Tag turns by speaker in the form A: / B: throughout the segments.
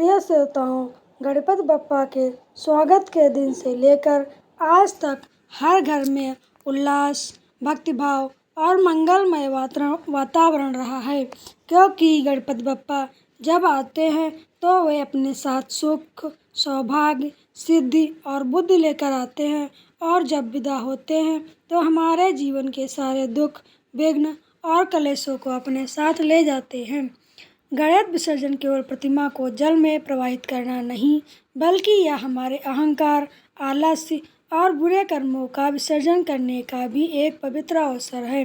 A: प्रिय श्रोताओं, गणपति बप्पा के स्वागत के दिन से लेकर आज तक हर घर में उल्लास, भक्तिभाव और मंगलमय वातावरण रहा है, क्योंकि गणपति बप्पा जब आते हैं तो वे अपने साथ सुख, सौभाग्य, सिद्धि और बुद्धि लेकर आते हैं और जब विदा होते हैं तो हमारे जीवन के सारे दुख, विघ्न और कलेशों को अपने साथ ले जाते हैं। गणेश विसर्जन केवल प्रतिमा को जल में प्रवाहित करना नहीं, बल्कि यह हमारे अहंकार, आलस्य और बुरे कर्मों का विसर्जन करने का भी एक पवित्र अवसर है।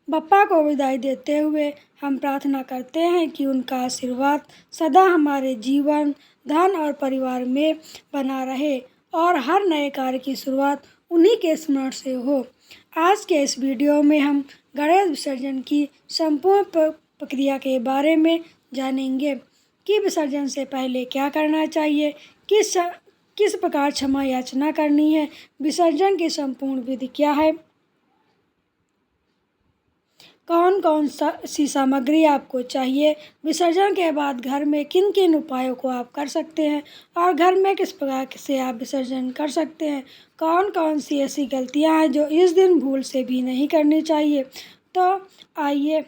A: बप्पा को विदाई देते हुए हम प्रार्थना करते हैं कि उनका आशीर्वाद सदा हमारे जीवन, धन और परिवार में बना रहे और हर नए कार्य की शुरुआत उन्हीं के स्मरण से हो। आज के इस वीडियो में हम गणेश विसर्जन की संपूर्ण प्रक्रिया के बारे में जानेंगे कि विसर्जन से पहले क्या करना चाहिए, किस प्रकार क्षमा याचना करनी है, विसर्जन की संपूर्ण विधि क्या है, कौन कौन सी सामग्री आपको चाहिए, विसर्जन के बाद घर में किन किन उपायों को आप कर सकते हैं और घर में किस प्रकार से आप विसर्जन कर सकते हैं, कौन कौन सी ऐसी गलतियां हैं जो इस दिन भूल से भी नहीं करनी चाहिए। तो आइए,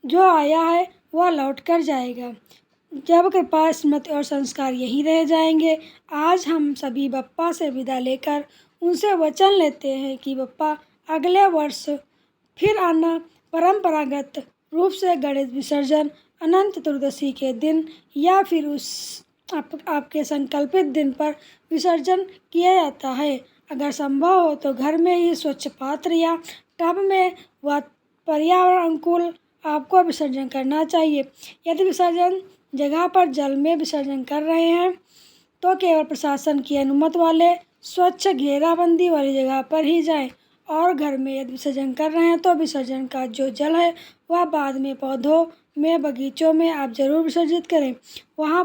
A: जो आया है वह लौट कर जाएगा, जब कृपा, स्मृति और संस्कार यहीं रह जाएंगे। आज हम सभी बप्पा से विदा लेकर उनसे वचन लेते हैं कि बप्पा अगले वर्ष फिर आना। परंपरागत रूप से गणेश विसर्जन अनंत चतुर्दशी के दिन या फिर उस आपके संकल्पित दिन पर विसर्जन किया जाता है। अगर संभव हो तो घर में ही स्वच्छ पात्र या टब में व पर्यावरण अनुकूल आपको विसर्जन करना चाहिए। यदि विसर्जन जगह पर जल में विसर्जन कर रहे हैं तो केवल प्रशासन की अनुमति वाले स्वच्छ घेराबंदी वाली जगह पर ही जाएं और घर में यदि विसर्जन कर रहे हैं तो विसर्जन का जो जल है वह बाद में पौधों में, बगीचों में आप ज़रूर विसर्जित करें। वहाँ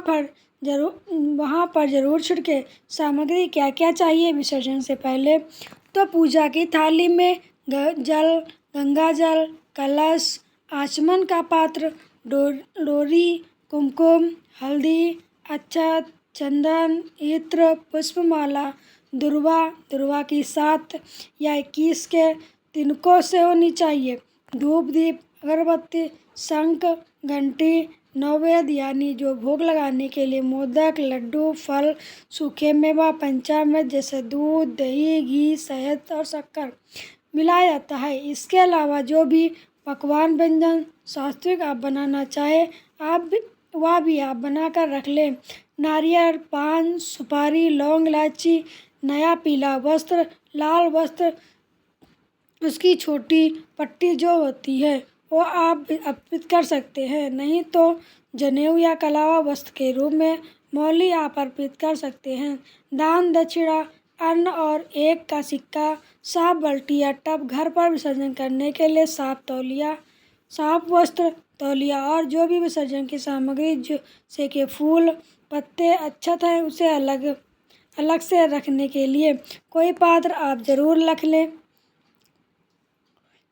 A: पर ज़रूर छिड़के। सामग्री क्या क्या चाहिए विसर्जन से पहले? तो पूजा की थाली में जल, गंगा जल, कलश, आचमन का पात्र, डोरी, कुमकुम, हल्दी, अक्षत, चंदन, इत्र, पुष्पमाला, दुर्वा की 7 या 21 के तिनकों से होनी चाहिए। धूप, दीप, अगरबत्ती, शंख, घंटी, नैवेद्य यानी जो भोग लगाने के लिए मोदक, लड्डू, फल, सूखे मेवा, पंचामृत जैसे दूध, दही, घी, शहद और शक्कर मिलाया जाता है। इसके अलावा जो भी पकवान, व्यंजन सात्विक आप बनाना चाहे वह भी आप बना कर रख लें। नारियल, पान, सुपारी, लौंग, इलायची, नया पीला वस्त्र, लाल वस्त्र, उसकी छोटी पट्टी जो होती है वो आप अर्पित कर सकते हैं। नहीं तो जनेऊ या कलावा वस्त्र के रूप में मौली आप अर्पित कर सकते हैं। दान दक्षिणा, अन्न और 1 का सिक्का, साफ बाल्टी या टब, घर पर विसर्जन करने के लिए साफ वस्त्र, तौलिया और जो भी विसर्जन की सामग्री जैसे कि फूल, पत्ते, अक्षत है उसे अलग से रखने के लिए कोई पात्र आप ज़रूर रख लें।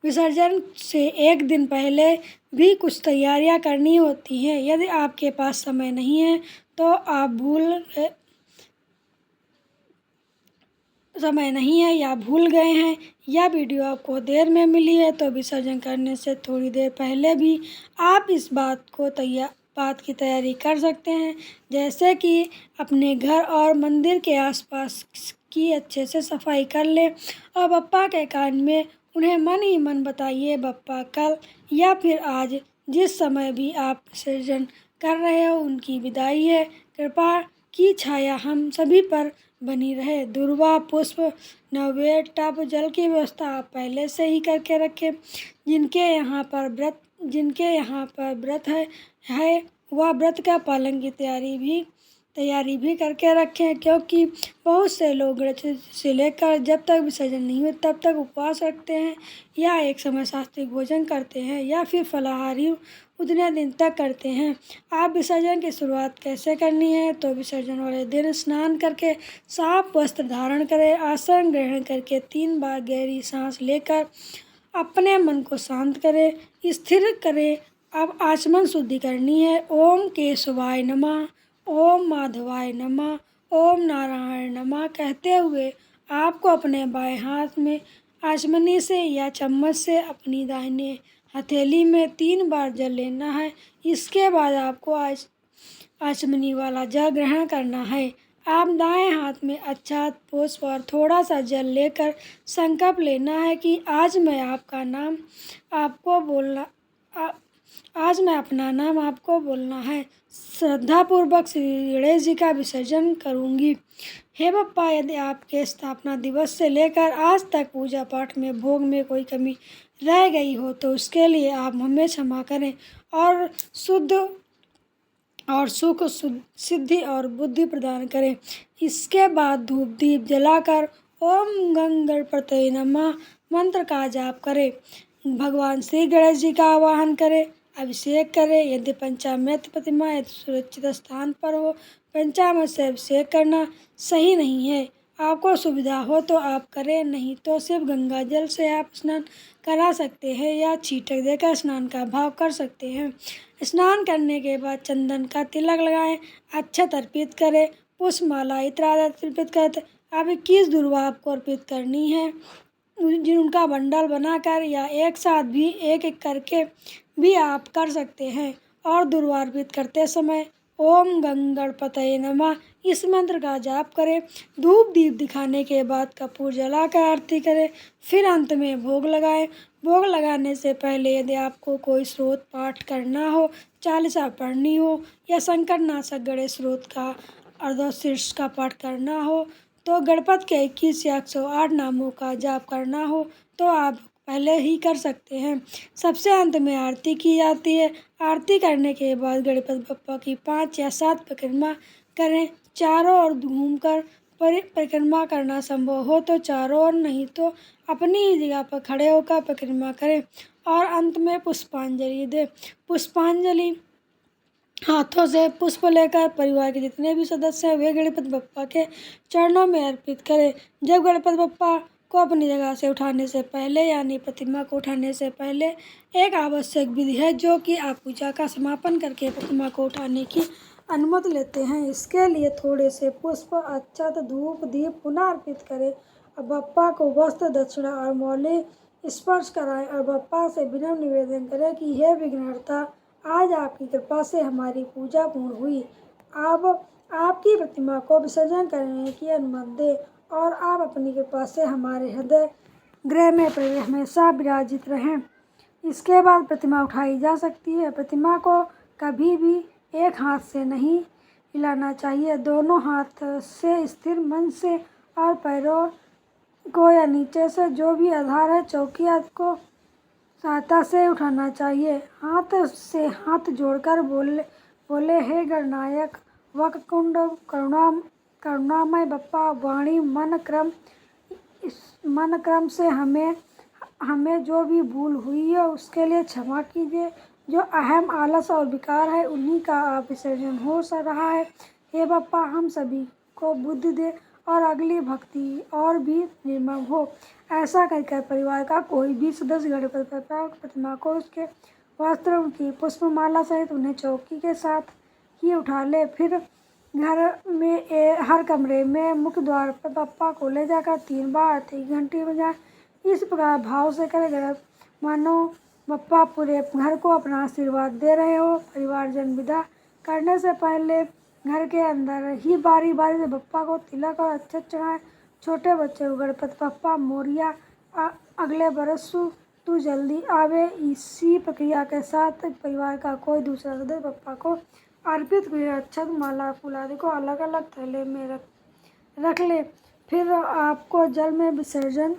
A: विसर्जन से एक दिन पहले भी कुछ तैयारियां करनी होती हैं। यदि आपके पास समय नहीं है तो या भूल गए हैं या वीडियो आपको देर में मिली है तो विसर्जन करने से थोड़ी देर पहले भी आप इस बात की तैयारी कर सकते हैं, जैसे कि अपने घर और मंदिर के आसपास की अच्छे से सफाई कर लें और बप्पा के कान में उन्हें मन ही मन बताइए, बप्पा कल या फिर आज जिस समय भी आप विसर्जन कर रहे हो उनकी विदाई है, कृपा की छाया हम सभी पर बनी रहे। दुर्वा, पुष्प, नैवेद्य, टब, जल की व्यवस्था आप पहले से ही करके रखें। जिनके यहाँ पर व्रत है वह व्रत का पालन की तैयारी भी करके रखें, क्योंकि बहुत से लोग गणेश से लेकर जब तक विसर्जन नहीं हो तब तक उपवास रखते हैं या एक समय सात्विक भोजन करते हैं या फिर फलाहारी उतने दिन तक करते हैं। आप विसर्जन की शुरुआत कैसे करनी है? तो विसर्जन वाले दिन स्नान करके साफ वस्त्र धारण करें, आसन ग्रहण करके 3 बार गहरी सांस लेकर अपने मन को शांत करें, स्थिर करें। अब आचमन शुद्धि करनी है। ओम केशवाय नमः, ओम माधवाय नमः, ओम नारायण नमः कहते हुए आपको अपने बाएं हाथ में आचमनी से या चम्मच से अपनी दाहिने हथेली में 3 बार जल लेना है। इसके बाद आपको आचमनी वाला जल ग्रहण करना है। आप दाएं हाथ में अक्षत पुष्प और थोड़ा सा जल लेकर संकल्प लेना है कि आज मैं आपका नाम आपको बोलना आ, आज मैं अपना नाम आपको बोलना है। श्रद्धापूर्वक श्री गणेश जी का विसर्जन करूंगी। हे बप्पा, यदि आपके स्थापना दिवस से लेकर आज तक पूजा पाठ में भोग में कोई कमी रह गई हो तो उसके लिए आप हमें क्षमा करें और शुद्ध और सुख सिद्धि और बुद्धि प्रदान करें। इसके बाद धूप दीप जलाकर ओम गंग गणपतये नमः मंत्र का जाप करें। भगवान श्री गणेश जी का आवाहन करें, अभिषेक करें। यदि पंचामृत प्रतिमा यदि सुरक्षित स्थान पर हो, पंचामृत से अभिषेक करना सही नहीं है। आपको सुविधा हो तो आप करें, नहीं तो सिर्फ गंगा जल से आप स्नान करा सकते हैं या छींटक देकर स्नान का भाव कर सकते हैं। स्नान करने के बाद चंदन का तिलक लगाएं, अक्षत अर्पित करें, पुष्पमाला इत्र आदि अर्पित करें। अब 21 दुर्वा आपको अर्पित करनी है, जिनका बंडल बनाकर या एक साथ भी एक एक करके भी आप कर सकते हैं। और दुर्वा अर्पित करते समय ओम गंग गणपतये नमः इस मंत्र का जाप करें। धूप दीप दिखाने के बाद कपूर जलाकर आरती करें, फिर अंत में भोग लगाएं। भोग लगाने से पहले यदि आपको कोई स्रोत पाठ करना हो, चालीसा पढ़नी हो या संकट नाशक गणेश स्रोत का अर्धशीर्ष का पाठ करना हो, तो गणपत के 21 या 108 नामों का जाप करना हो तो आप पहले ही कर सकते हैं। सबसे अंत में आरती की जाती है। आरती करने के बाद गणपति बप्पा की 5 या 7 परिक्रमा करें। चारों ओर घूमकर परिक्रमा करना संभव हो तो चारों ओर, नहीं तो अपनी ही जगह पर खड़े होकर परिक्रमा करें और अंत में पुष्पांजलि दें। पुष्पांजलि हाथों से पुष्प लेकर परिवार के जितने भी सदस्य हैं वे गणपति बप्पा के चरणों में अर्पित करें। जब गणपति बप्पा को अपनी जगह से उठाने से पहले यानी प्रतिमा को उठाने से पहले एक आवश्यक विधि है, जो कि आप पूजा का समापन करके प्रतिमा को उठाने की अनुमति लेते हैं। इसके लिए थोड़े से पुष्प, अक्षत, धूप, दीप पुनः अर्पित करें और बप्पा को वस्त्र, दक्षिणा और मौली स्पर्श कराएं और बप्पा से विनम्र निवेदन करें कि हे विघ्नहर्ता, आज आपकी कृपा से हमारी पूजा पूर्ण हुई। अब आपकी प्रतिमा को विसर्जन करने की अनुमति दें और आप अपनी कृपा से हमारे हृदय गृह में हमेशा विराजित रहें। इसके बाद प्रतिमा उठाई जा सकती है। प्रतिमा को कभी भी एक हाथ से नहीं हिलाना चाहिए, दोनों हाथ से स्थिर मन से और पैरों को या नीचे से जो भी आधार है चौकी आदि को सहायता से उठाना चाहिए। हाथ से हाथ जोड़कर बोले हे गणनायक वक्रकुंड करुणामय बप्पा, वाणी मन क्रम से हमें जो भी भूल हुई है उसके लिए क्षमा कीजिए। जो अहम, आलस और विकार है उन्हीं का आप विसर्जन हो रहा है। हे बप्पा, हम सभी को बुद्धि दे और अगली भक्ति और भी निर्मम हो। ऐसा कहकर परिवार का कोई भी सदस्य गणपति बप्पा प्रतिमा को उसके वस्त्र, उनकी पुष्पमाला सहित उन्हें चौकी के साथ ही उठा ले। फिर घर में हर कमरे में मुख्य द्वार पर बप्पा को ले जाकर 3 बार आरती की घंटी बजाएं। इस प्रकार भाव से करें मानो बप्पा पूरे घर को अपना आशीर्वाद दे रहे हो। परिवारजन विदा करने से पहले घर के अंदर ही बारी बारी से बप्पा को तिलक और अक्षत चढ़ाएं। छोटे बच्चे को गणपति बप्पा मोरिया, अगले बरस तू जल्दी आवे। इसी प्रक्रिया के साथ परिवार का कोई दूसरा सदस्य बप्पा को अर्पित हुए अक्षत, माला, फूल आदि को अलग अलग थैले में रख ले। फिर आपको जल में विसर्जन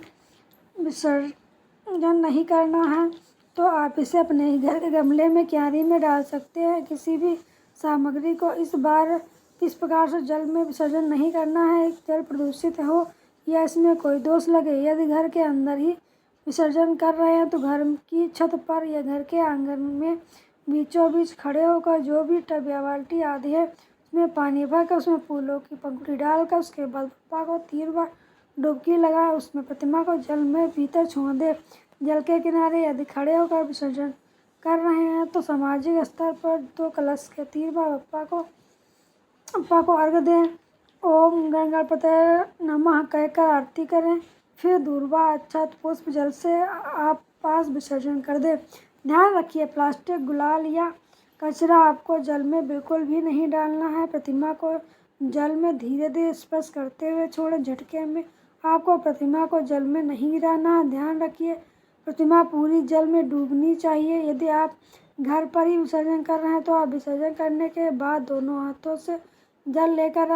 A: नहीं करना है तो आप इसे अपने ही घर के गमले में, क्यारी में डाल सकते हैं। किसी भी सामग्री को इस प्रकार से जल में विसर्जन नहीं करना है जल प्रदूषित हो या इसमें कोई दोष लगे। यदि घर के अंदर ही विसर्जन कर रहे हैं तो घर की छत पर या घर के आंगन में बीचों बीच खड़े होकर जो भी टब या बाल्टी आदि है उसमें पानी भरकर उसमें फूलों की पंखुड़ी डालकर उसके बाद बप्पा को 3 बार डुबकी लगाए, उसमें प्रतिमा को जल में भीतर छोड़ दे। जल के किनारे यदि खड़े होकर विसर्जन कर रहे हैं तो सामाजिक स्तर पर 2 कलश के 3 बार बप्पा को अप्पा को अर्घ दें। ओम गणपतये नमः कहकर आरती करें। फिर दूर्वा अक्षत पुष्प जल से आप पास विसर्जन कर दें। ध्यान रखिए, प्लास्टिक, गुलाल या कचरा आपको जल में बिल्कुल भी नहीं डालना है। प्रतिमा को जल में धीरे धीरे स्पर्श करते हुए छोड़ें। झटके में आपको प्रतिमा को जल में नहीं गिराना है। ध्यान रखिए, प्रतिमा पूरी जल में डूबनी चाहिए। यदि आप घर पर ही विसर्जन कर रहे हैं तो आप विसर्जन करने के बाद दोनों हाथों से जल लेकर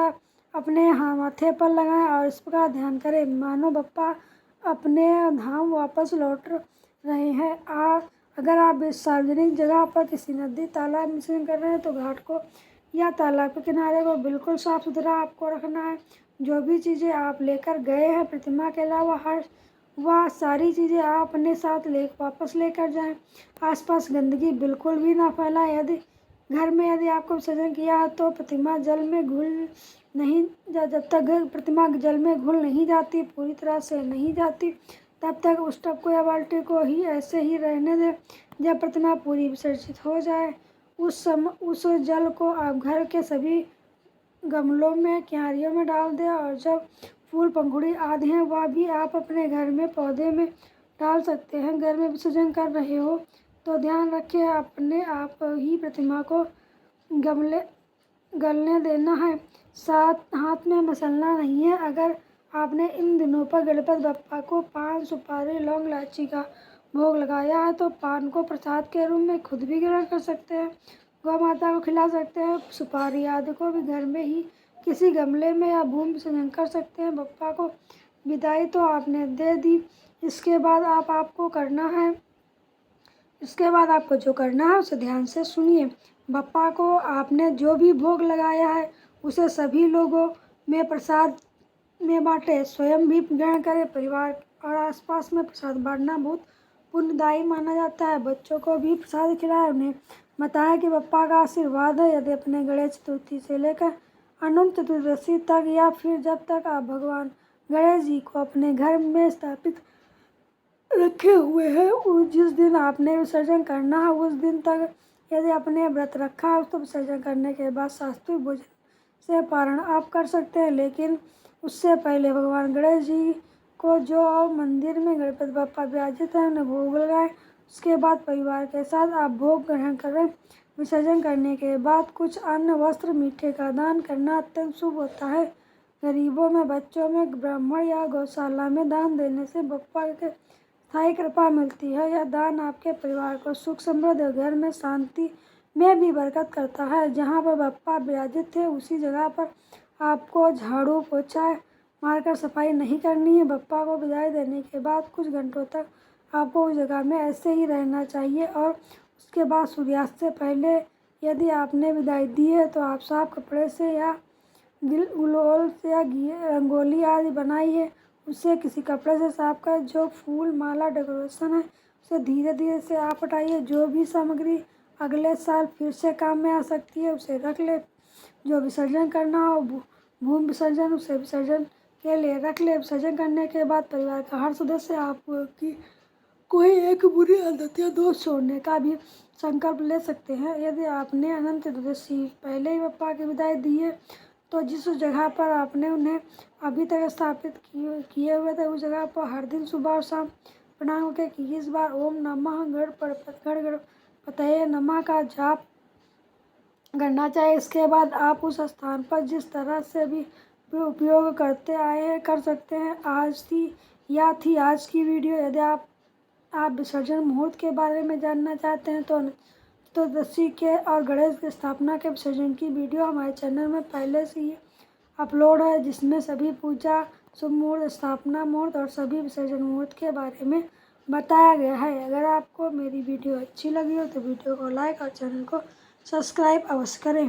A: अपने माथे पर लगाएं और इस प्रकार ध्यान करें मानो बप्पा अपने धाम वापस लौट रहे हैं। अगर आप इस सार्वजनिक जगह पर किसी नदी, तालाब में विसर्जन कर रहे हैं तो घाट को या तालाब के किनारे को बिल्कुल साफ सुथरा आपको रखना है। जो भी चीज़ें आप लेकर गए हैं प्रतिमा के अलावा वह सारी चीज़ें आप अपने साथ वापस लेकर जाएं। आसपास गंदगी बिल्कुल भी ना फैलाएं। यदि आपको विसर्जन किया है तो प्रतिमा जल में घुल नहीं जब तक प्रतिमा जल में घुल नहीं जाती, पूरी तरह से नहीं जाती, तब तक उस टब को या बाल्टी को ही ऐसे ही रहने दें। जब प्रतिमा पूरी विसर्जित हो जाए उस जल को आप घर के सभी गमलों में, क्यारियों में डाल दें और जब फूल पंखुड़ी आदि हैं वह भी आप अपने घर में पौधे में डाल सकते हैं। घर में विसर्जन कर रहे हो तो ध्यान रखें अपने आप ही प्रतिमा को गलने देना है, साथ हाथ में मसलना नहीं है। अगर आपने इन दिनों पर गणपति बप्पा को पान, सुपारी, लौंग, इलायची का भोग लगाया है तो पान को प्रसाद के रूप में खुद भी ग्रहण कर सकते हैं, गौ माता को खिला सकते हैं। सुपारी आदि को भी घर में ही किसी गमले में या भूमि विसर्जन कर सकते हैं। बप्पा को विदाई तो आपने दे दी, इसके बाद आपको जो करना है उसे ध्यान से सुनिए। बप्पा को आपने जो भी भोग लगाया है उसे सभी लोगों में प्रसाद में बांटे, स्वयं भी ग्रहण करें। परिवार और आसपास में प्रसाद बांटना बहुत पुण्यदायी माना जाता है। बच्चों को भी प्रसाद खिलाएं, उन्हें बताएं कि बप्पा का आशीर्वाद है। यदि अपने गणेश चतुर्थी से लेकर अनंत चतुर्दशी तक या फिर जब तक आप भगवान गणेश जी को अपने घर में स्थापित रखे हुए हैं, जिस दिन आपने विसर्जन करना है उस दिन तक यदि आपने व्रत रखा है तो विसर्जन करने के बाद सात्विक भोजन से पारण आप कर सकते हैं, लेकिन उससे पहले भगवान गणेश जी को जो मंदिर में गणपति बप्पा विराजित है उन्हें भोग लगाएं। उसके बाद परिवार के साथ आप भोग ग्रहण करें। विसर्जन करने के बाद कुछ अन्न, वस्त्र, मीठे का दान करना अत्यंत शुभ होता है। गरीबों में, बच्चों में, ब्राह्मण या गौशाला में दान देने से बप्पा के स्थायी कृपा मिलती है। यह दान आपके परिवार को सुख, समृद्धि और घर में शांति में भी बरकत करता है। जहाँ पर बप्पा विराजित थे उसी जगह पर आपको झाड़ू पोछा मारकर सफाई नहीं करनी है। बप्पा को विदाई देने के बाद कुछ घंटों तक आपको उस जगह में ऐसे ही रहना चाहिए और उसके बाद सूर्यास्त से पहले यदि आपने विदाई दी है तो आप साफ कपड़े से या गुलाल से या रंगोली आदि बनाई है उसे किसी कपड़े से साफ कर जो फूल, माला, डेकोरेशन है उसे धीरे धीरे से आप हटाइए। जो भी सामग्री अगले साल फिर से काम में आ सकती है उसे रख ले। जो विसर्जन करना हो भूमि विसर्जन उसे विसर्जन के लिए रख ले। विसर्जन करने के बाद परिवार का हर सदस्य आपकी कोई एक बुरी आदत या दोष छोड़ने का भी संकल्प ले सकते हैं। यदि आपने अनंत चतुर्दशी पहले ही बप्पा की विदाई दी है तो जिस जगह पर आपने उन्हें अभी तक स्थापित किए हुए थे उस जगह पर हर दिन सुबह और शाम प्रणाम करके 21 बार ओम नमः गणपतये नमः का जाप करना चाहिए। इसके बाद आप उस स्थान पर जिस तरह से भी उपयोग करते आए हैं कर सकते हैं। आज की वीडियो। यदि आप विसर्जन मुहूर्त के बारे में जानना चाहते हैं तो चतुर्दशी के और गणेश की स्थापना के विसर्जन की वीडियो हमारे चैनल में पहले से ही अपलोड है, जिसमें सभी पूजा, शुभ मुहूर्त, स्थापना मुहूर्त और सभी विसर्जन मुहूर्त के बारे में बताया गया है। अगर आपको मेरी वीडियो अच्छी लगी हो तो वीडियो को लाइक और चैनल को सब्सक्राइब अवश्य करें।